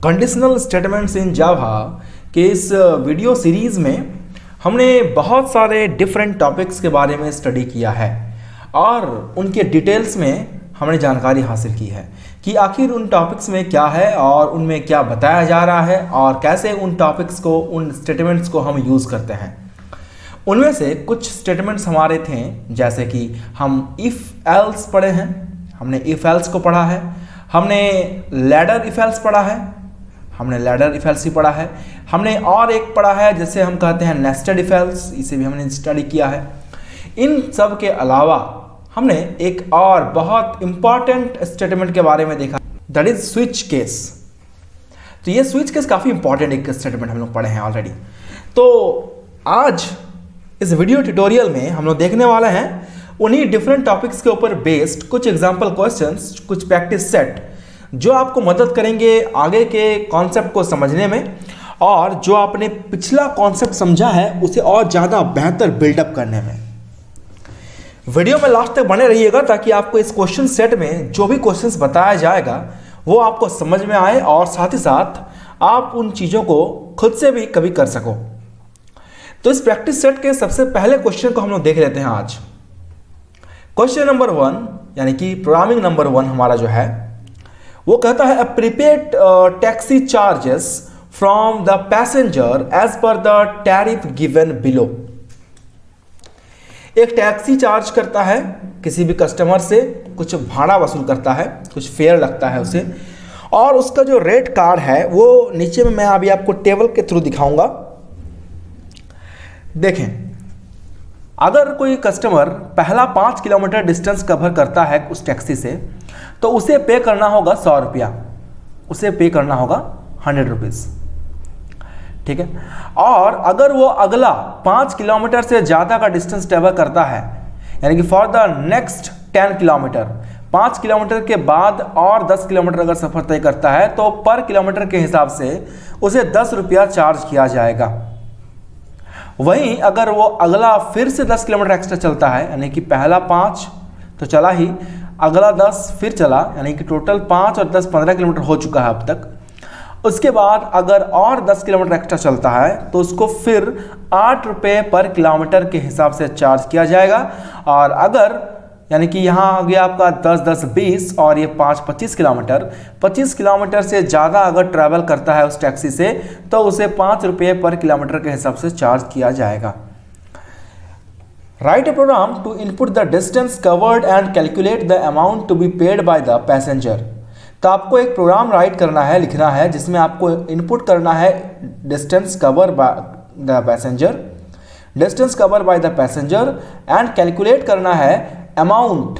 Conditional statements in जावा के इस video series में हमने बहुत सारे डिफरेंट टॉपिक्स के बारे में स्टडी किया है और उनके डिटेल्स में हमने जानकारी हासिल की है कि आखिर उन टॉपिक्स में क्या है और उनमें क्या बताया जा रहा है और कैसे उन टॉपिक्स को, उन स्टेटमेंट्स को हम यूज़ करते हैं। उनमें से कुछ स्टेटमेंट्स हमारे थे, जैसे कि हम इफ़ एल्स पढ़े हैं, हमने इफ़ एल्स को पढ़ा है, हमने लैडर इफ़ एल्स पढ़ा है, हमने लैडर इफ़ एल्स ही पढ़ा है, हमने और एक पढ़ा है जिसे हम कहते हैं नेस्टेड इफ़ एल्स, इसे भी हमने स्टडी किया है। इन सब के अलावा हमने एक और बहुत इंपॉर्टेंट स्टेटमेंट के बारे में देखा, दैट इज स्विच केस। तो ये स्विच केस काफ़ी इंपॉर्टेंट एक स्टेटमेंट हम लोग पढ़े हैं ऑलरेडी। तो आज इस वीडियो ट्यूटोरियल में हम लोग देखने वाले हैं उन्हीं डिफरेंट टॉपिक्स के ऊपर बेस्ड कुछ एग्जाम्पल क्वेश्चंस, कुछ प्रैक्टिस सेट जो आपको मदद करेंगे आगे के कॉन्सेप्ट को समझने में और जो आपने पिछला कॉन्सेप्ट समझा है उसे और ज़्यादा बेहतर बिल्डअप करने में। वीडियो में लास्ट तक बने रहिएगा ताकि आपको इस क्वेश्चन सेट में जो भी क्वेश्चंस बताया जाएगा वो आपको समझ में आए और साथ ही साथ आप उन चीज़ों को खुद से भी कभी कर सको। तो इस प्रैक्टिस सेट के सबसे पहले क्वेश्चन को हम लोग देख लेते हैं आज। क्वेश्चन नंबर 1 यानी कि प्रोग्रामिंग नंबर 1 हमारा जो है वो कहता है prepaid taxi charges from the passenger as per the tariff given below. एक टैक्सी चार्ज करता है किसी भी कस्टमर से, कुछ भाड़ा वसूल करता है, कुछ फेयर लगता है उसे, और उसका जो रेट कार्ड है वो नीचे में मैं अभी आपको टेबल के थ्रू दिखाऊंगा। देखें, अगर कोई कस्टमर पहला 5 किलोमीटर डिस्टेंस कवर करता है उस टैक्सी से तो उसे पे करना होगा 100 रुपया, उसे पे करना होगा 100 रुपीज़, ठीक है। और अगर वो अगला 5 किलोमीटर से ज़्यादा का डिस्टेंस ट्रेवल करता है, यानी कि for the next 10 kilometre, 5 kilometre के बाद और 10 किलोमीटर अगर सफ़र तय करता है तो पर किलोमीटर के हिसाब से उसे 10 रुपया चार्ज किया जाएगा। वहीं अगर वो अगला फिर से 10 किलोमीटर एक्स्ट्रा चलता है, यानी कि पहला 5 तो चला ही, अगला 10 फिर चला, यानी कि टोटल 5 और 10 15 किलोमीटर हो चुका है अब तक। उसके बाद अगर और 10 किलोमीटर एक्स्ट्रा चलता है तो उसको फिर 8 रुपये पर किलोमीटर के हिसाब से चार्ज किया जाएगा। और अगर यानी कि यहाँ आ गया आपका 10 10 20 और ये 5 25 किलोमीटर, 25 किलोमीटर से ज़्यादा अगर ट्रैवल करता है उस टैक्सी से तो उसे 5 रुपये पर किलोमीटर के हिसाब से चार्ज किया जाएगा। Write a program to input the distance covered and calculate the amount to be paid by the passenger. तो आपको एक प्रोग्राम राइट करना है, लिखना है, जिसमें आपको इनपुट करना है distance cover by the passenger, distance cover by the passenger and calculate करना है अमाउंट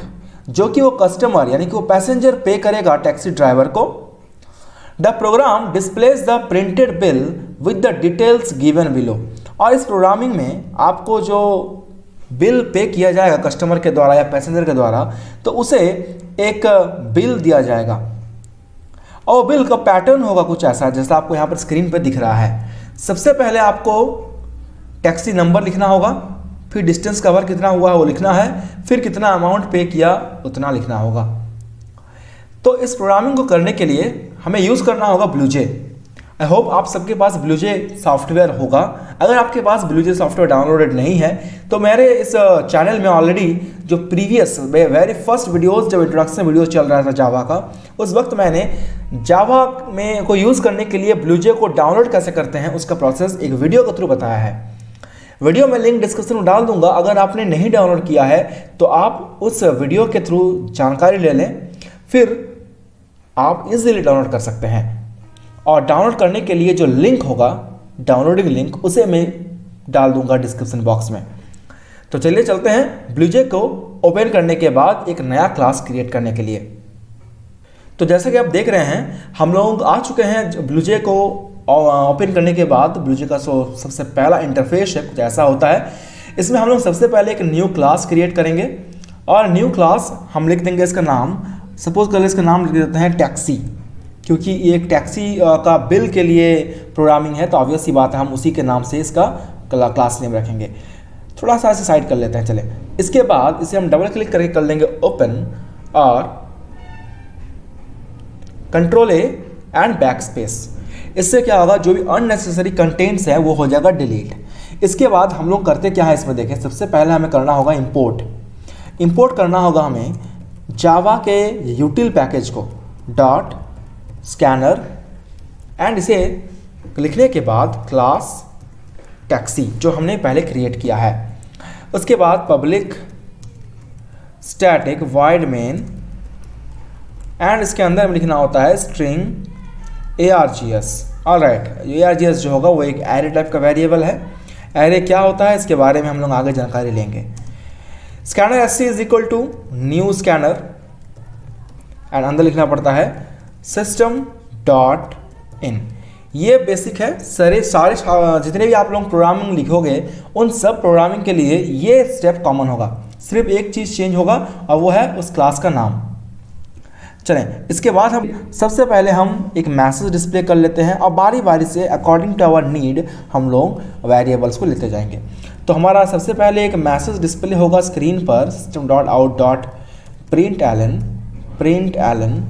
जो कि वो कस्टमर यानी कि वो पैसेंजर पे करेगा टैक्सी ड्राइवर को। The program displays the printed bill with the details given below. और इस प्रोग्रामिंग में आपको जो बिल पे किया जाएगा कस्टमर के द्वारा या पैसेंजर के द्वारा तो उसे एक बिल दिया जाएगा और बिल का पैटर्न होगा कुछ ऐसा जैसा आपको यहाँ पर स्क्रीन पर दिख रहा है। सबसे पहले आपको टैक्सी नंबर लिखना होगा, फिर डिस्टेंस कवर कितना हुआ वो लिखना है, फिर कितना अमाउंट पे किया उतना लिखना होगा। तो इस प्रोग्रामिंग को करने के लिए हमें यूज़ करना होगा ब्लूजे। आई होप आप सबके पास ब्लूजे सॉफ्टवेयर होगा। अगर आपके पास ब्लूजे सॉफ्टवेयर डाउनलोडेड नहीं है तो मेरे इस चैनल में ऑलरेडी जो प्रीवियस वेरी फर्स्ट वीडियोस, जब इंट्रोडक्शन वीडियो चल रहा था जावा का, उस वक्त मैंने जावा में को यूज़ करने के लिए ब्लूजे को डाउनलोड कैसे करते हैं उसका प्रोसेस एक वीडियो के थ्रू बताया है। वीडियो में लिंक डिस्क्रिप्शन में डाल दूंगा। अगर आपने नहीं डाउनलोड किया है तो आप उस वीडियो के थ्रू जानकारी ले लें, फिर आप इजीली डाउनलोड कर सकते हैं। और डाउनलोड करने के लिए जो लिंक होगा, डाउनलोडिंग लिंक, उसे मैं डाल दूंगा डिस्क्रिप्शन बॉक्स में। तो चलिए चलते हैं ब्लूजे को ओपन करने के बाद एक नया क्लास क्रिएट करने के लिए। तो जैसे कि आप देख रहे हैं हम लोग आ चुके हैं ब्लूजे को ओपन करने के बाद। ब्लूजे का सबसे पहला इंटरफेस है कुछ ऐसा होता है। इसमें हम लोग सबसे पहले एक न्यू क्लास क्रिएट करेंगे और न्यू क्लास हम लिख देंगे इसका नाम, सपोज कर इसका नाम लिख देते हैं टैक्सी, क्योंकि ये एक टैक्सी का बिल के लिए प्रोग्रामिंग है तो ऑब्वियस सी बात है हम उसी के नाम से इसका क्लास नेम रखेंगे। थोड़ा सा ऐसे साइड कर लेते हैं। चले, इसके बाद इसे हम डबल क्लिक करके कर लेंगे ओपन और control A and back space. इससे क्या होगा, जो भी अननेसेसरी कंटेंट्स हैं वो हो जाएगा डिलीट। इसके बाद हम लोग करते क्या है इसमें देखें, सबसे पहले हमें करना होगा इंपोर्ट करना होगा हमें जावा के यूटिल package co dot scanner, and इसे लिखने के बाद क्लास टैक्सी जो हमने पहले क्रिएट किया है। उसके बाद public static wide main, and इसके अंदर में लिखना होता है स्ट्रिंग args। ऑलराइट, args जो होगा वो एक एरे टाइप का वेरिएबल है। एरे क्या होता है इसके बारे में हम लोग आगे जानकारी लेंगे। Scanner sc is equal to new scanner, and अंदर लिखना पड़ता है सिस्टम डॉट इन। ये बेसिक है, सारे जितने भी आप लोग प्रोग्रामिंग लिखोगे उन सब प्रोग्रामिंग के लिए ये स्टेप कॉमन होगा। सिर्फ एक चीज़ चेंज होगा और वो है उस क्लास का नाम। चलें, इसके बाद हम सबसे पहले हम एक मैसेज डिस्प्ले कर लेते हैं और बारी बारी से अकॉर्डिंग टू आवर नीड हम लोग वेरिएबल्स को लेते जाएंगे। तो हमारा सबसे पहले एक मैसेज डिस्प्ले होगा स्क्रीन पर system dot out dot print L N,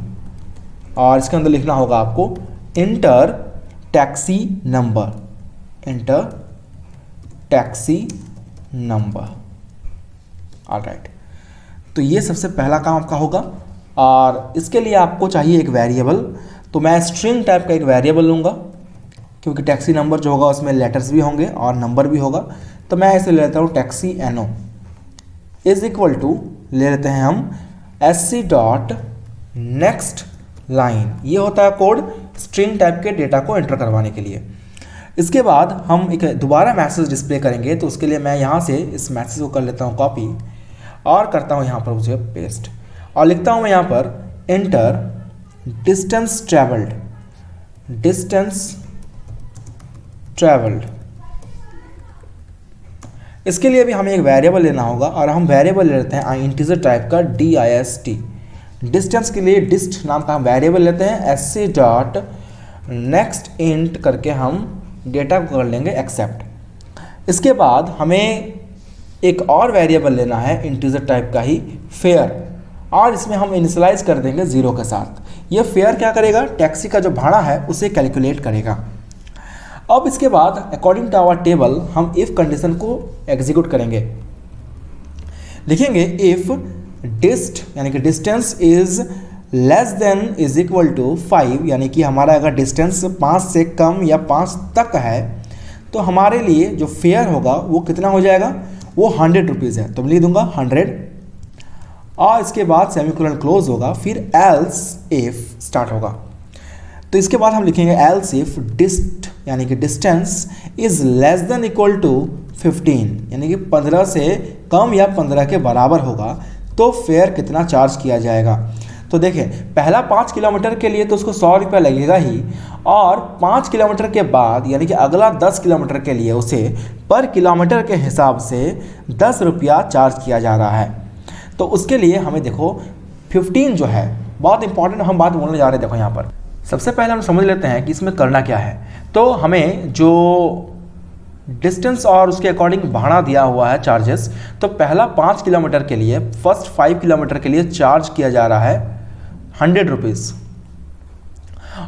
और इसके अंदर लिखना होगा आपको इंटर टैक्सी नंबर। ऑलराइट, तो ये सबसे पहला काम आपका होगा। और इसके लिए आपको चाहिए एक वेरिएबल, तो मैं स्ट्रिंग टाइप का एक वेरिएबल लूँगा क्योंकि टैक्सी नंबर जो होगा उसमें लेटर्स भी होंगे और नंबर भी होगा। तो मैं इसे ले लेता हूँ taxi NO is equal to ले लेते हैं हम sc डॉट नेक्स्ट लाइन। ये होता है कोड स्ट्रिंग टाइप के डेटा को एंटर करवाने के लिए। इसके बाद हम एक दोबारा मैसेज डिस्प्ले करेंगे, तो उसके लिए मैं यहाँ से इस मैसेज को कर लेता हूँ कॉपी और करता हूँ यहाँ पर मुझे पेस्ट, और लिखता हूँ मैं यहाँ पर एंटर डिस्टेंस ट्रैवल्ड। इसके लिए भी हमें एक वेरिएबल लेना होगा और हम वेरिएबल ले लेते हैं इंटीजर टाइप का dist। डिस्टेंस के लिए डिस्ट नाम का हम वेरिएबल लेते हैं sc डॉट नेक्स्ट इंट करके हम डेटा को कर लेंगे एक्सेप्ट। इसके बाद हमें एक और वेरिएबल लेना है इंटीजर टाइप का ही फेयर, और इसमें हम इनिशियलाइज कर देंगे 0 के साथ। ये फेयर क्या करेगा, टैक्सी का जो भाड़ा है उसे कैलकुलेट करेगा। अब इसके बाद अकॉर्डिंग टू आवर टेबल हम इफ कंडीशन को एग्जीक्यूट करेंगे। लिखेंगे इफ डिस्ट यानी कि distance is less than is equal to 5, यानी कि हमारा अगर डिस्टेंस 5 से कम या 5 तक है तो हमारे लिए जो फेयर होगा वो कितना हो जाएगा, वो 100 रुपीज़ है। तो मैं लिख दूंगा 100, और इसके बाद सेमीकोलन क्लोज होगा, फिर एल्स इफ स्टार्ट होगा। तो इसके बाद हम लिखेंगे एल्स इफ डिस्ट यानी कि distance is less than equal to 15, यानी कि 15 से कम या 15 के बराबर होगा तो फेयर कितना चार्ज किया जाएगा। तो देखें, पहला 5 किलोमीटर के लिए तो उसको 100 रुपया लगेगा ही, और 5 किलोमीटर के बाद यानी कि अगला 10 किलोमीटर के लिए उसे पर किलोमीटर के हिसाब से 10 रुपया चार्ज किया जा रहा है। तो उसके लिए हमें देखो 15 जो है बहुत इंपॉर्टेंट हम बात बोलने जा रहे हैं। देखो यहाँ पर सबसे पहले हम समझ लेते हैं कि इसमें करना क्या है। तो हमें जो डिस्टेंस और उसके अकॉर्डिंग भाड़ा दिया हुआ है चार्जेस, तो पहला 5 किलोमीटर के लिए फर्स्ट 5 किलोमीटर के लिए चार्ज किया जा रहा है 100 रुपीज़,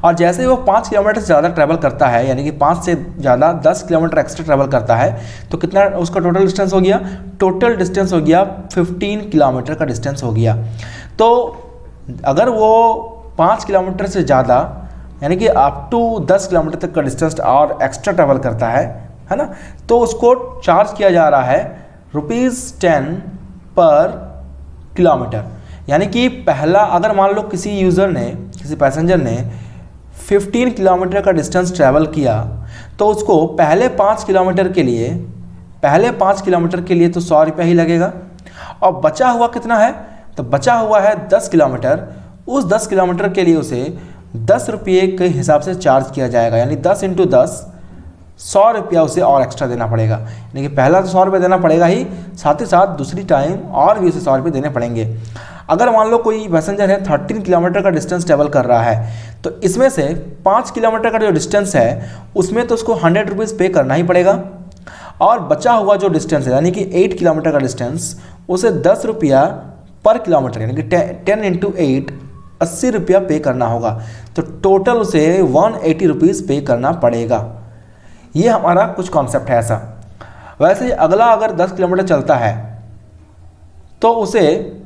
और जैसे ही वो 5 किलोमीटर से ज़्यादा ट्रैवल करता है यानी कि 5 से ज़्यादा 10 किलोमीटर एक्स्ट्रा ट्रैवल करता है तो कितना उसका टोटल डिस्टेंस हो गया, टोटल डिस्टेंस हो गया 15 किलोमीटर का डिस्टेंस हो गया। तो अगर वो 5 किलोमीटर से ज़्यादा यानी कि अप टू 10 किलोमीटर तक का डिस्टेंस और एक्स्ट्रा ट्रैवल करता है ना, तो उसको चार्ज किया जा रहा है ₹10 पर किलोमीटर। यानी कि पहला अगर मान लो किसी पैसेंजर ने 15 किलोमीटर का डिस्टेंस ट्रैवल किया तो उसको पहले 5 किलोमीटर के लिए तो 100 रुपया ही लगेगा, और बचा हुआ कितना है, तो बचा हुआ है 10 किलोमीटर। उस 10 किलोमीटर के लिए उसे 10 रुपये के हिसाब से चार्ज किया जाएगा, यानी 10 × 10 100 रुपया उसे और एक्स्ट्रा देना पड़ेगा। यानी कि पहला तो 100 रुपये देना पड़ेगा ही, साथ ही साथ दूसरी टाइम और भी उसे 100 रुपये देने पड़ेंगे। अगर मान लो कोई पैसेंजर है 13 किलोमीटर का डिस्टेंस ट्रैवल कर रहा है, तो इसमें से 5 किलोमीटर का जो डिस्टेंस है उसमें तो उसको 100 रुपीज़ पे करना ही पड़ेगा, और बचा हुआ जो डिस्टेंस है यानी कि 8 किलोमीटर का डिस्टेंस उसे 10 रुपया पर किलोमीटर यानी कि 10 × 8 80 रुपया पे करना होगा। तो टोटल उसे 180 रुपीज़ पे करना पड़ेगा। ये हमारा कुछ कॉन्सेप्ट है ऐसा। वैसे ही अगला अगर 10 किलोमीटर चलता है तो उसे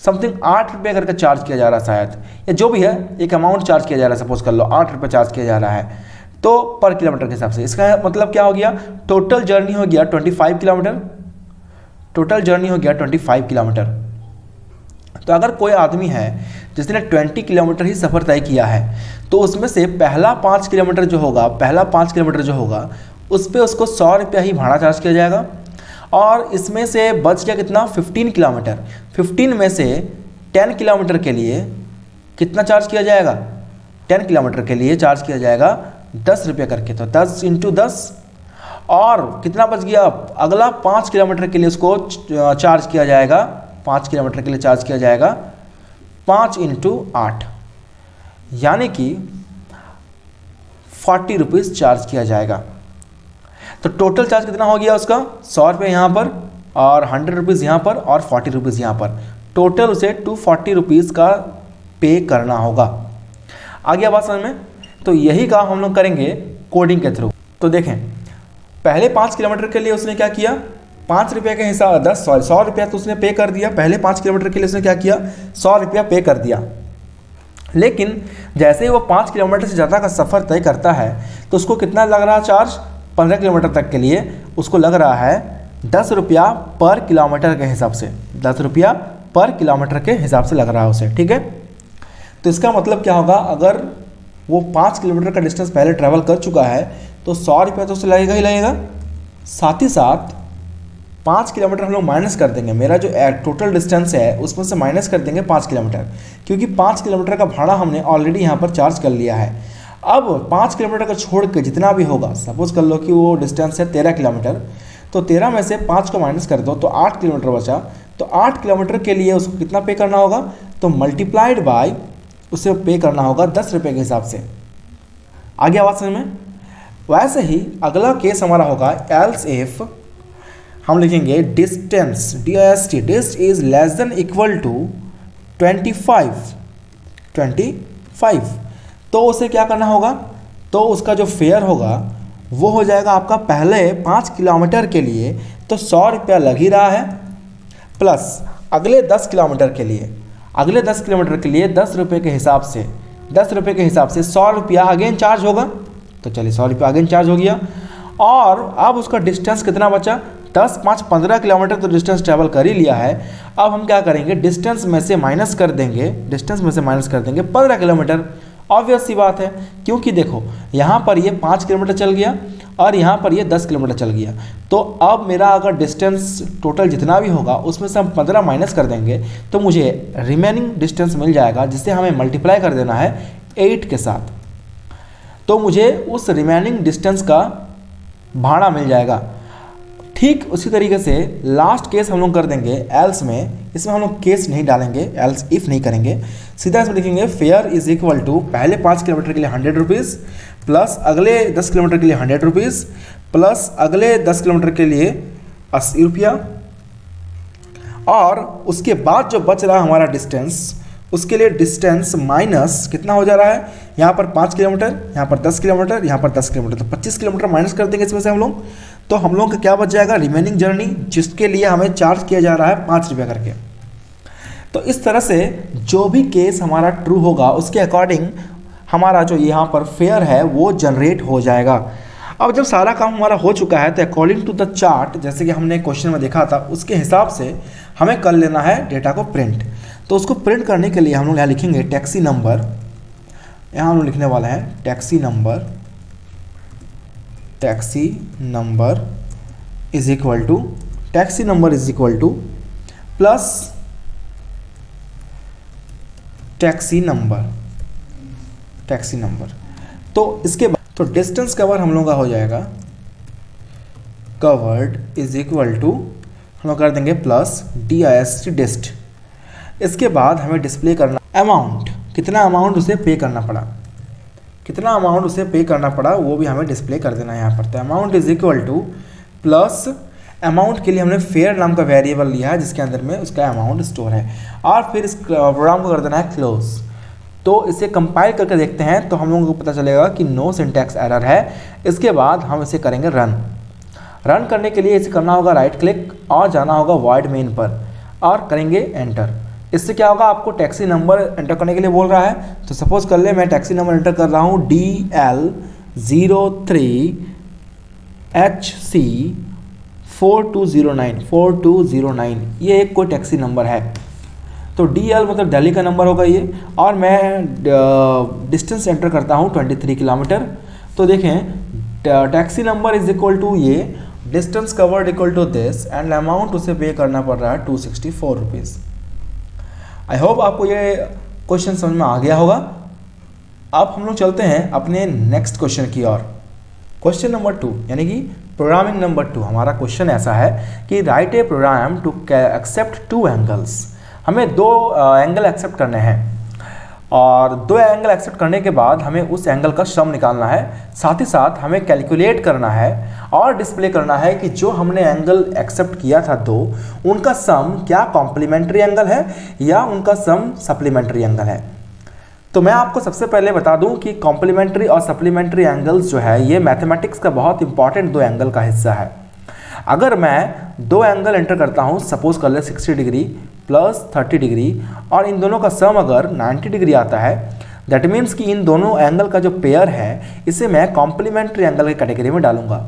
समथिंग 8 रुपये करके चार्ज किया जा रहा है शायद, या जो भी है एक अमाउंट चार्ज किया जा रहा है, सपोज कर लो 8 रुपये चार्ज किया जा रहा है तो पर किलोमीटर के हिसाब से। इसका मतलब क्या हो गया, टोटल जर्नी हो गया 25 किलोमीटर, टोटल जर्नी हो गया 25 किलोमीटर। तो अगर कोई आदमी है जिसने 20 किलोमीटर ही सफ़र तय किया है तो उसमें से पहला 5 किलोमीटर जो होगा, पहला 5 किलोमीटर जो होगा उस पर उसको 100 रुपया ही भाड़ा चार्ज किया जाएगा। और इसमें से बच गया कितना, 15 किलोमीटर। 15 में से 10 किलोमीटर के लिए कितना चार्ज किया जाएगा, 10 किलोमीटर के लिए चार्ज किया जाएगा 10 रुपये करके। तो 10 × 10 और कितना बच गया, अगला 5 किलोमीटर के लिए उसको चार्ज किया जाएगा, 5 किलोमीटर के लिए चार्ज किया जाएगा 5 × 8 यानी कि 40 रुपीज़ चार्ज किया जाएगा। तो टोटल चार्ज कितना हो गया उसका, 100 रुपये यहाँ पर और 100 रुपीज़ यहाँ पर और 40 रुपीज़ यहाँ पर। टोटल उसे 240 रुपीज़ का पे करना होगा। आ गया बात समझ में। तो यही काम हम लोग करेंगे कोडिंग के थ्रू। तो देखें, पहले 5 किलोमीटर के लिए उसने क्या किया, 5 रुपये के हिसाब 100 रुपया तो उसने पे कर दिया। पहले 5 किलोमीटर के लिए उसने क्या किया, 100 रुपया पे कर दिया। लेकिन जैसे ही वो 5 किलोमीटर से ज़्यादा का सफ़र तय करता है तो उसको कितना लग रहा है चार्ज, 15 किलोमीटर तक के लिए उसको लग रहा है 10 रुपया पर किलोमीटर के हिसाब से, 10 रुपया पर किलोमीटर के हिसाब से लग रहा है उसे, ठीक है। तो इसका मतलब क्या होगा, अगर वो 5 किलोमीटर का डिस्टेंस पहले ट्रैवल कर चुका है तो 100 रुपया तो उसे लगेगा ही लगेगा। साथ ही साथ 5 किलोमीटर हम लोग माइनस कर देंगे, मेरा जो टोटल डिस्टेंस है उसमें से माइनस कर देंगे 5 किलोमीटर, क्योंकि 5 किलोमीटर का भाड़ा हमने ऑलरेडी यहाँ पर चार्ज कर लिया है। अब 5 किलोमीटर का छोड़ के जितना भी होगा, सपोज कर लो कि वो डिस्टेंस है 13 किलोमीटर, तो 13 में से 5 को माइनस कर दो तो 8 किलोमीटर बचा। तो 8 किलोमीटर के लिए उसको कितना पे करना होगा, तो मल्टीप्लाइड बाय उसे पे करना होगा 10 रुपये के हिसाब से। आगे आवाज़ समझ में। वैसे ही अगला केस हमारा होगा एल्स इफ हम लिखेंगे distance DIST dist is less than equal to 25। तो उसे क्या करना होगा, तो उसका जो फेयर होगा वो हो जाएगा आपका पहले 5 किलोमीटर के लिए तो 100 रुपया लग ही रहा है, प्लस अगले 10 किलोमीटर के लिए, अगले 10 किलोमीटर के लिए 10 रुपये के हिसाब से 100 रुपया अगेन चार्ज होगा। तो चलिए 100 रुपया अगेन चार्ज हो गया। और अब उसका डिस्टेंस कितना बचा, 10, 5, 15 किलोमीटर तो डिस्टेंस ट्रैवल कर ही लिया है। अब हम क्या करेंगे, डिस्टेंस में से माइनस कर देंगे 15 किलोमीटर। ऑब्वियस सी बात है, क्योंकि देखो यहाँ पर ये 5 किलोमीटर चल गया और यहाँ पर ये 10 किलोमीटर चल गया। तो अब मेरा अगर डिस्टेंस टोटल जितना भी होगा उसमें से हम 15 माइनस कर देंगे तो मुझे रिमेनिंग डिस्टेंस मिल जाएगा, जिससे हमें मल्टीप्लाई कर देना है 8 के साथ। तो मुझे उस रिमेनिंग डिस्टेंस का भाड़ा मिल जाएगा। ठीक उसी तरीके से लास्ट केस हम लोग कर देंगे एल्स में। इसमें हम लोग केस नहीं डालेंगे, एल्स इफ नहीं करेंगे, सीधा इसमें लिखेंगे फेयर इज इक्वल टू पहले 5 किलोमीटर के लिए 100 रुपीज़ प्लस अगले 10 किलोमीटर के लिए 100 रुपीज़ प्लस अगले 10 किलोमीटर के लिए 80 रुपया, और उसके बाद जो बच रहा है हमारा डिस्टेंस, उसके लिए डिस्टेंस माइनस कितना हो जा रहा है, यहाँ पर 5 किलोमीटर, यहाँ पर 10 किलोमीटर, यहाँ पर 10 किलोमीटर, तो 25 किलोमीटर माइनस कर देंगे इसमें से हम लोग। तो हम लोग का क्या बच जाएगा, रिमेनिंग जर्नी, जिसके लिए हमें चार्ज किया जा रहा है 5 रुपये करके। तो इस तरह से जो भी केस हमारा ट्रू होगा उसके अकॉर्डिंग हमारा जो यहाँ पर फेयर है वो जनरेट हो जाएगा। अब जब सारा काम हमारा हो चुका है तो अकॉर्डिंग टू द चार्ट, जैसे कि हमने क्वेश्चन में देखा था, उसके हिसाब से हमें कर लेना है डेटा को प्रिंट। तो उसको प्रिंट करने के लिए हम लोग यहाँ लिखेंगे टैक्सी नंबर, यहाँ हम लोग लिखने वाले हैं taxi number is equal two plus taxi number. तो इसके बाद तो डिस्टेंस कवर हम लोग का हो जाएगा कवर्ड इज इक्वल टू हम लोग कर देंगे प्लस DIST डिस्ट। इसके बाद हमें डिस्प्ले करना अमाउंट, कितना अमाउंट उसे पे करना पड़ा, वो भी हमें डिस्प्ले कर देना है यहाँ पर। तो amount is equal two plus amount के लिए हमने फेयर नाम का वेरिएबल लिया है जिसके अंदर में उसका अमाउंट स्टोर है, और फिर इस प्रोग्राम को कर देना है क्लोज। तो इसे कंपाइल करके देखते हैं तो हम लोगों को पता चलेगा कि नो सिंटैक्स एरर है। इसके बाद हम इसे करेंगे रन करने के लिए इसे करना होगा राइट क्लिक और जाना होगा वॉइड मेन पर और करेंगे एंटर। इससे क्या होगा, आपको टैक्सी नंबर एंटर करने के लिए बोल रहा है। तो सपोज कर ले मैं टैक्सी नंबर एंटर कर रहा हूँ DL03HC 4209 ये एक कोई टैक्सी नंबर है। तो DL मतलब दिल्ली का नंबर होगा ये, और मैं डिस्टेंस एंटर करता हूँ 23 किलोमीटर। तो देखें taxi number is equal to ये distance covered equal to this and amount उसे पे करना पड़ रहा है 264 रुपीज़। आई होप आपको ये क्वेश्चन समझ में आ गया होगा। अब हम लोग चलते हैं अपने नेक्स्ट क्वेश्चन की ओर। क्वेश्चन नंबर 2 यानी कि प्रोग्रामिंग नंबर 2। हमारा क्वेश्चन ऐसा है कि write a program to accept 2 angles. हमें 2 एंगल एक्सेप्ट करने हैं और 2 एंगल एक्सेप्ट करने के बाद हमें उस एंगल का सम निकालना है। साथ ही साथ हमें कैलकुलेट करना है और डिस्प्ले करना है कि जो हमने एंगल एक्सेप्ट किया था 2 उनका सम क्या कॉम्प्लीमेंट्री एंगल है या उनका सम सप्लीमेंट्री एंगल है। तो मैं आपको सबसे पहले बता दूं कि कॉम्प्लीमेंट्री और सप्लीमेंट्री एंगल्स जो है ये मैथमेटिक्स का बहुत इंपॉर्टेंट 2 एंगल का हिस्सा है। अगर मैं 2 एंगल एंटर करता हूं, सपोज कर ले 60 डिग्री प्लस 30 डिग्री, और इन दोनों का सम अगर 90 डिग्री आता है, दैट मीन्स कि इन दोनों एंगल का जो पेयर है इसे मैं कॉम्प्लीमेंट्री एंगल की कैटेगरी में डालूंगा।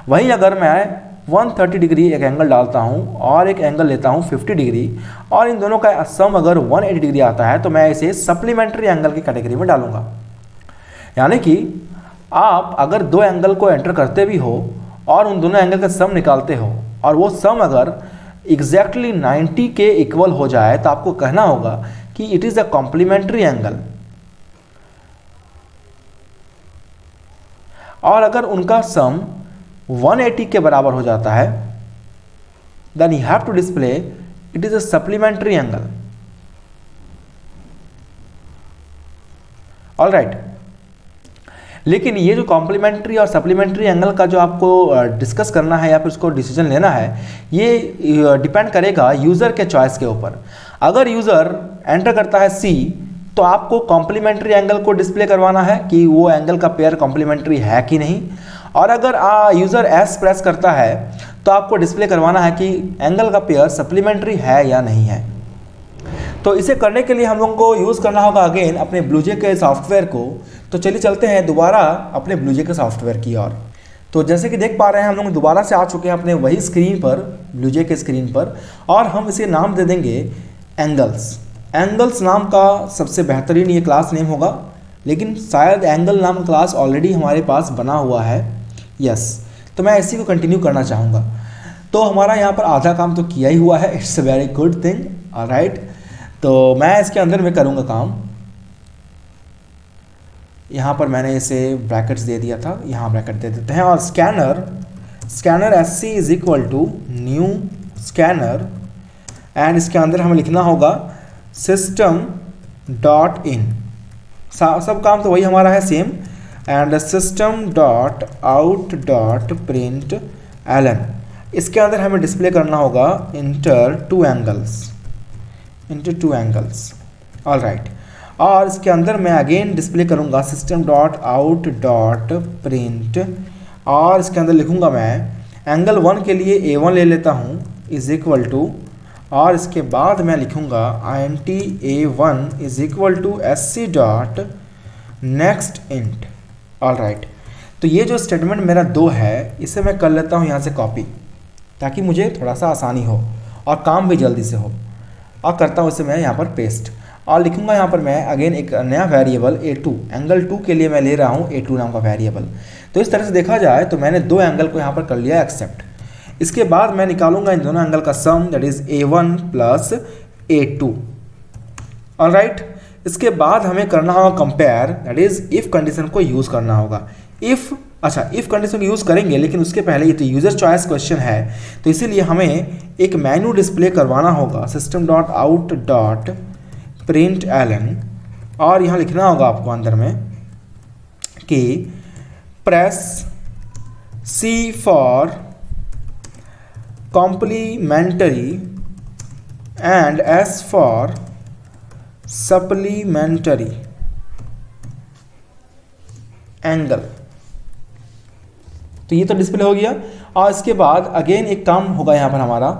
वहीं अगर मैं 130 डिग्री एक एंगल डालता हूं और एक एंगल लेता हूं 50 डिग्री और इन दोनों का सम अगर 180 डिग्री आता है तो मैं इसे सप्लीमेंट्री एंगल की कैटेगरी में डालूंगा। यानी कि आप अगर 2 एंगल को एंटर करते भी हो और उन दोनों एंगल का सम निकालते हो और वो सम अगर एग्जैक्टली 90 के इक्वल हो जाए तो आपको कहना होगा कि it is a complementary angle. और अगर उनका सम 180 के बराबर हो जाता है then you have to display it is a supplementary angle. Alright, लेकिन ये जो कॉम्प्लीमेंट्री और सप्लीमेंट्री एंगल का जो आपको डिस्कस करना है या फिर उसको डिसीजन लेना है ये डिपेंड करेगा यूज़र के चॉइस के ऊपर। अगर यूज़र एंटर करता है C तो आपको कॉम्प्लीमेंट्री एंगल को डिस्प्ले करवाना है कि वो एंगल का पेयर कॉम्प्लीमेंट्री है कि नहीं, और अगर यूज़र S प्रेस करता है तो आपको डिस्प्ले करवाना है कि एंगल का पेयर सप्लीमेंट्री है या नहीं है। तो इसे करने के लिए हम लोगों को यूज़ करना होगा अगेन अपने ब्लूजे के सॉफ्टवेयर को। तो चलिए चलते हैं दोबारा अपने ब्लूजे के सॉफ्टवेयर की ओर। तो जैसे कि देख पा रहे हैं हम लोग दोबारा से आ चुके हैं अपने वही स्क्रीन पर, ब्लूजे के स्क्रीन पर, और हम इसे नाम दे देंगे एंगल्स नाम का सबसे बेहतरीन ये क्लास नेम होगा, लेकिन शायद एंगल नाम क्लास ऑलरेडी हमारे पास बना हुआ है। यस, तो मैं इसी को कंटिन्यू करना चाहूँगा। तो हमारा यहाँ पर आधा काम तो किया ही हुआ है, it's a very good thing. Alright, तो मैं इसके अंदर में करूँगा काम। यहाँ पर मैंने इसे ब्रैकेट्स दे दिया था, यहाँ ब्रैकेट दे देते हैं, और scanner SC is equal to new scanner, and इसके अंदर हमें लिखना होगा system डॉट इन। सब काम तो वही हमारा है same, and system dot out dot print L N. इसके अंदर हमें डिस्प्ले करना होगा enter two angles. All right, और इसके अंदर मैं अगेन डिस्प्ले करूंगा system dot out dot print, और इसके अंदर लिखूंगा मैं एंगल 1 के लिए A1 ले लेता हूं इज इक्वल टू, और इसके बाद मैं लिखूंगा int A1 is equal to SC dot next int. All right, तो ये जो स्टेटमेंट मेरा 2 है इसे मैं कर लेता हूँ यहाँ से कॉपी, ताकि मुझे थोड़ा सा आसानी हो और काम भी जल्दी से हो, और करता हूँ इसे मैं यहाँ पर पेस्ट, और लिखूंगा यहाँ पर मैं अगेन एक नया वेरिएबल A2, एंगल 2 के लिए मैं ले रहा हूँ A2 नाम का वेरिएबल। तो इस तरह से देखा जाए तो मैंने 2 एंगल को यहाँ पर कर लिया एक्सेप्ट। इसके बाद मैं निकालूंगा इन दोनों एंगल का sum, that is A1 plus A2। Alright, इसके बाद हमें करना होगा compare, that is if condition को यूज़ करना होगा। इफ कंडीशन यूज़ करेंगे, लेकिन उसके पहले ये तो यूज़र चॉइस क्वेश्चन है, तो इसीलिए हमें एक मेन्यू डिस्प्ले करवाना होगा system dot out dot print L N, और यहाँ लिखना होगा आपको अंदर में कि press C for complementary and S for supplementary angle. तो ये तो डिस्प्ले हो गया। और इसके बाद अगेन एक काम होगा यहाँ पर हमारा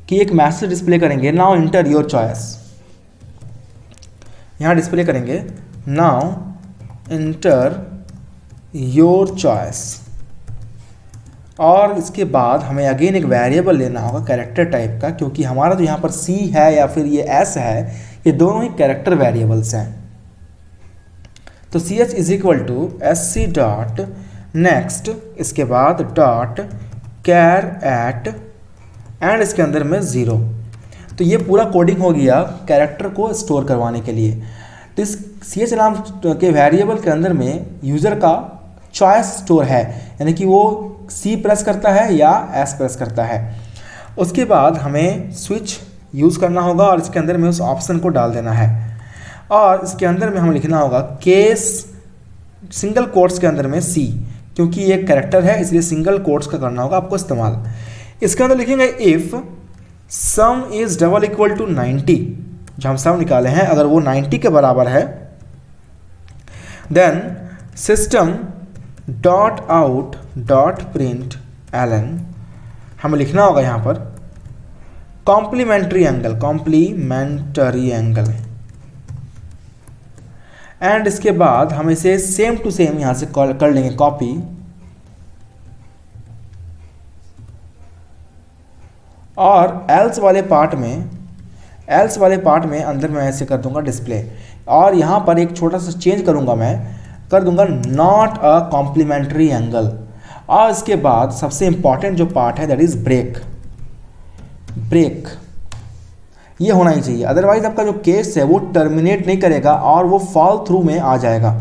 कि एक मैसेज डिस्प्ले करेंगे, नाउ इंटर योर चॉइस। यहाँ डिस्प्ले करेंगे नाउ इंटर योर चॉइस। और इसके बाद हमें अगेन एक वेरिएबल लेना होगा कैरेक्टर टाइप का, क्योंकि हमारा जो यहाँ पर C है या फिर ये S है, ये दोनों ही कैरेक्टर वेरिएबल्स हैं। तो ch is equal to SC dot next, इसके बाद डॉट कैर एट एंड इसके अंदर में 0। तो ये पूरा कोडिंग हो गया कैरेक्टर को स्टोर करवाने के लिए। तो इस ch नाम के वेरिएबल के अंदर में यूज़र का चॉइस स्टोर है, यानी कि वो C प्रेस करता है या S प्रेस करता है। उसके बाद हमें स्विच यूज़ करना होगा और इसके अंदर में उस ऑप्शन को डाल देना है। और इसके अंदर में हमें लिखना होगा केस सिंगल कोट्स के अंदर में C, क्योंकि ये कैरेक्टर है इसलिए सिंगल कोट्स का करना होगा आपको इस्तेमाल। इसके अंदर लिखेंगे if sum is double equal to 90, जो हम सम निकाले हैं, अगर वो 90 के बराबर है, then system dot out dot print L N, हमें लिखना होगा यहाँ पर कॉम्प्लीमेंट्री एंगल एंड इसके बाद हम इसे सेम टू सेम यहाँ से कर लेंगे कॉपी और एल्स वाले पार्ट में अंदर मैं ऐसे कर दूंगा डिस्प्ले। और यहाँ पर एक छोटा सा चेंज करूँगा, मैं कर दूंगा नॉट अ कॉम्प्लीमेंट्री एंगल। और इसके बाद सबसे इंपॉर्टेंट जो पार्ट है दैट इज ब्रेक, ये होना ही चाहिए, अदरवाइज आपका जो केस है वो टर्मिनेट नहीं करेगा और वो फॉल थ्रू में आ जाएगा।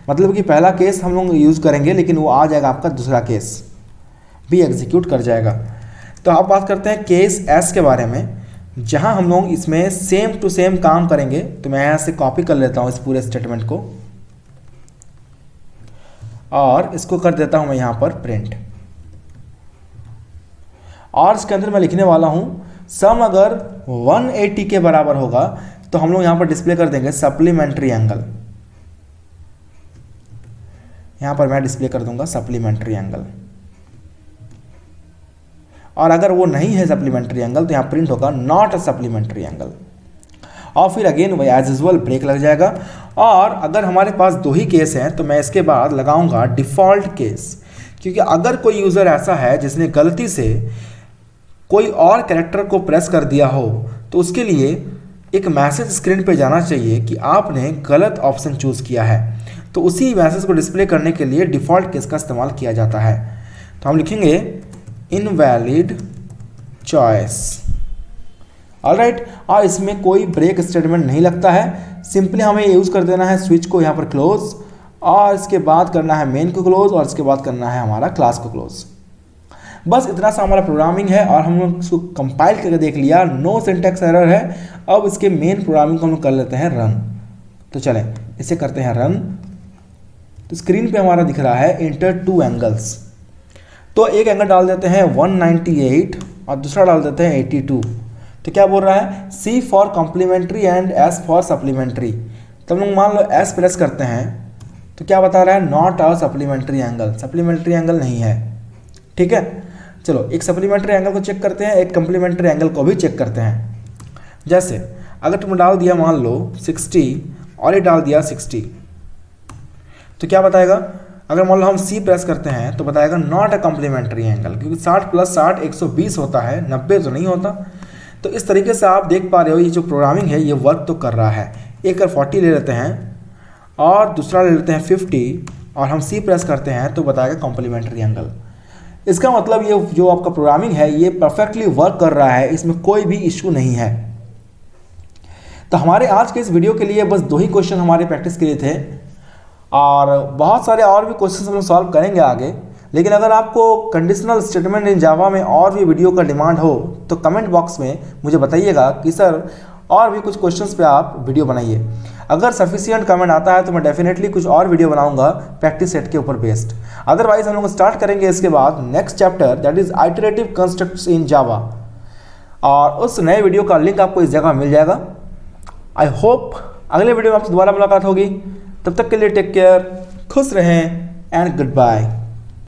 मतलब कि पहला केस हम लोग यूज़ करेंगे लेकिन वो आ जाएगा, आपका दूसरा केस भी एग्जीक्यूट कर जाएगा। तो आप बात करते हैं केस एस के बारे में, जहां हम लोग इसमें सेम टू सेम काम करेंगे। तो मैं यहाँ से कॉपी कर लेता हूँ इस पूरे स्टेटमेंट को और इसको कर देता हूँ मैं यहाँ पर प्रिंट। और इसके अंदर मैं लिखने वाला हूँ सम अगर 180 के बराबर होगा तो हम लोग यहाँ पर डिस्प्ले कर देंगे सप्लीमेंट्री एंगल। यहाँ पर मैं डिस्प्ले कर दूंगा सप्लीमेंट्री एंगल। और अगर वो नहीं है सप्लीमेंट्री एंगल तो यहाँ प्रिंट होगा नॉट अ सप्लीमेंट्री एंगल। और फिर अगेन वही एज यूजुअल ब्रेक लग जाएगा। और अगर हमारे पास दो ही केस हैं तो मैं इसके बाद लगाऊंगा डिफ़ॉल्ट केस, क्योंकि अगर कोई यूज़र ऐसा है जिसने गलती से कोई और कैरेक्टर को प्रेस कर दिया हो तो उसके लिए एक मैसेज स्क्रीन पे जाना चाहिए कि आपने गलत ऑप्शन चूज़ किया है। तो उसी मैसेज को डिस्प्ले करने के लिए डिफ़ॉल्ट केस का इस्तेमाल किया जाता है। तो हम लिखेंगे इनवैलिड चॉइस, ऑलराइट। और इसमें कोई ब्रेक स्टेटमेंट नहीं लगता है, सिंपली हमें यूज़ कर देना है स्विच को यहाँ पर क्लोज और इसके बाद करना है मेन को क्लोज और इसके बाद करना है हमारा क्लास को क्लोज। बस इतना सा हमारा प्रोग्रामिंग है और हम लोग इसको कंपाइल करके देख लिया, नो सिंटैक्स एरर है। अब इसके मेन प्रोग्रामिंग को हम लोग कर लेते हैं रन। तो चलें इसे करते हैं रन। तो स्क्रीन पे हमारा दिख रहा है इंटर टू एंगल्स। तो एक एंगल डाल देते हैं 198 और दूसरा डाल देते हैं 82। तो क्या बोल रहा है C for complementary and S for supplementary. तो हम लोग मान लो S प्रेस करते हैं तो क्या बता रहा है not a supplementary angle, supplementary angle नहीं है। ठीक है, चलो एक सप्लीमेंट्री एंगल को चेक करते हैं, एक कॉम्प्लीमेंट्री एंगल को भी चेक करते हैं। जैसे अगर तुमने डाल दिया मान लो 60 और ये डाल दिया 60 तो क्या बताएगा। अगर मान लो हम C प्रेस करते हैं तो बताएगा नॉट अ कॉम्प्लीमेंट्री एंगल, क्योंकि 60 + 60 120 होता है, 90 तो नहीं होता। तो इस तरीके से आप देख पा रहे हो ये जो प्रोग्रामिंग है ये वर्क तो कर रहा है। एक अगर 40 ले लेते हैं और दूसरा ले लेते हैं 50 और हम C प्रेस करते हैं तो बताएगा कॉम्प्लीमेंट्री एंगल। इसका मतलब ये जो आपका प्रोग्रामिंग है ये परफेक्टली वर्क कर रहा है, इसमें कोई भी इशू नहीं है। तो हमारे आज के इस वीडियो के लिए बस 2 ही क्वेश्चन हमारे प्रैक्टिस के लिए थे और बहुत सारे और भी क्वेश्चन हम लोग सॉल्व करेंगे आगे। लेकिन अगर आपको कंडीशनल स्टेटमेंट इन जावा में और भी वीडियो का डिमांड हो तो कमेंट बॉक्स में मुझे बताइएगा कि सर और भी कुछ क्वेश्चंस पे आप वीडियो बनाइए। अगर सफिशिएंट कमेंट आता है तो मैं डेफिनेटली कुछ और वीडियो बनाऊंगा प्रैक्टिस सेट के ऊपर बेस्ड। अदरवाइज हम लोग स्टार्ट करेंगे इसके बाद next chapter that is iterative constructs in Java और उस नए वीडियो का लिंक आपको इस जगह मिल जाएगा। आई होप अगले वीडियो में आपसे दोबारा मुलाकात होगी। तब तक के लिए टेक केयर, खुश रहें एंड गुड बाय।